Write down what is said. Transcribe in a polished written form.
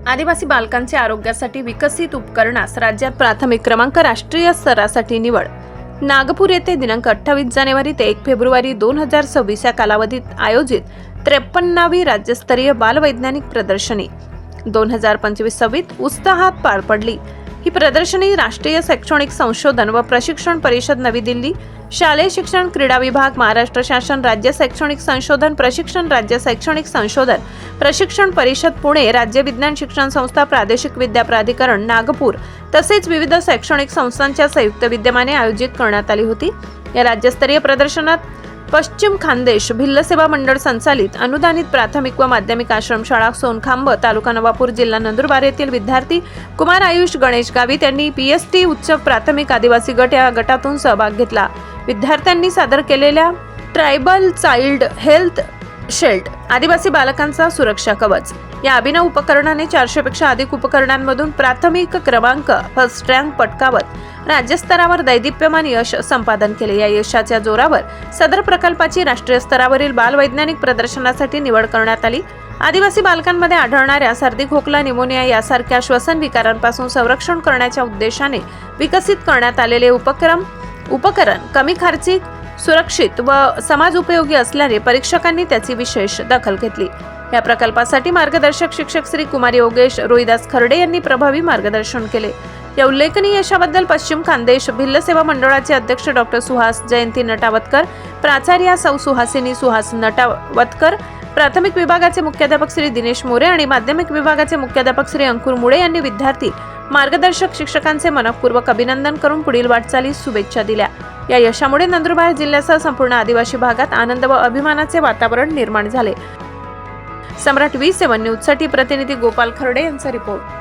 आदिवासी बालकांच्या आरोग्यासाठी विकसित उपकरणास राज्यात प्राथमिक क्रमांक राष्ट्रीय स्तरासाठी निवड। नागपूर येथे दिनांक 28 जानेवारी ते 1 फेब्रुवारी 2026 या कालावधीत आयोजित 53वी राज्यस्तरीय बालवैज्ञानिक प्रदर्शनी 2025 उत्साहात पार पडली। ही प्रदर्शनी राष्ट्रीय शैक्षणिक संशोधन व प्रशिक्षण परिषद नवी दिल्ली, शालेय शिक्षण क्रीडा विभाग, महाराष्ट्र शासन, राज्य शैक्षणिक संशोधन प्रशिक्षण, राज्य शैक्षणिक संशोधन प्रशिक्षण परिषद पुणे, राज्य विज्ञान शिक्षण संस्था, प्रादेशिक विद्या प्राधिकरण नागपूर तसेच विविध शैक्षणिक संस्थांच्या संयुक्त विद्यमाने आयोजित करण्यात आली होती। या राज्यस्तरीय प्रदर्शनात पश्चिम खानदेश भिल्ल सेवा मंडळ संचालित अनुदानित प्राथमिक व माध्यमिक आश्रमशाळा सोनखांब, तालुका नवापूर, जिल्हा नंदुरबार येथील विद्यार्थी कुमार आयुष गणेश गावित यांनी PST उच्च प्राथमिक आदिवासी गट या गटातून सहभाग घेतला। विद्यार्थ्यांनी सादर केलेल्या ट्रायबल चाइल्ड हेल्थ शील्ड आदिवासी बालकांचा सुरक्षा कवच या अभिनव उपकरणाने 400 पेक्षा अधिक उपकरणांमधून प्राथमिक क्रमांक फर्स्ट रँक पटकावत राज्यस्तरावर दैदिप्यमान यश संपादन केले। या यशाच्या जोरावर सदर प्रकल्पाची राष्ट्रीय स्तरावरील बालवैज्ञानिक प्रदर्शनासाठी निवड करण्यात आली। आदिवासी बालकांमध्ये आढळणाऱ्या सर्दी, खोकला, निमोनिया यासारख्या श्वसन विकारांपासून संरक्षण करण्याच्या उद्देशाने विकसित करण्यात आलेले उपकरण कमी खर्चिक, सुरक्षित व समाज उपयोगी असल्याने परीक्षकांनी त्याची विशेष दखल घेतली। या प्रकल्पासाठी मार्गदर्शक शिक्षक श्री कुमार योगेश रोहिदास खर्डे यांनी प्रभावी मार्गदर्शन केले। या उल्लेखनीय यशाबद्दल पश्चिम खानदेश भिल्ल सेवा मंडळाचे अध्यक्ष डॉक्टर सुहास जयंती नटावतकर, प्राचार्या सौ सुहासिनी सुहास नटावतकर, प्राथमिक विभागाचे मुख्याध्यापक श्री दिनेश मोरे आणि माध्यमिक विभागाचे मुख्याध्यापक श्री अंकुर मुळे यांनी विद्यार्थी, मार्गदर्शक शिक्षकांचे मनपूर्वक अभिनंदन करून पुढील वाटचालीस शुभेच्छा दिल्या। या यशामुळे नंदुरबार जिल्ह्यासह संपूर्ण आदिवासी भागात आनंद व अभिमानाचे वातावरण निर्माण झाले। सम्राट V7 न्यूजसाठी प्रतिनिधी गोपाल खर्डे यांचा रिपोर्ट।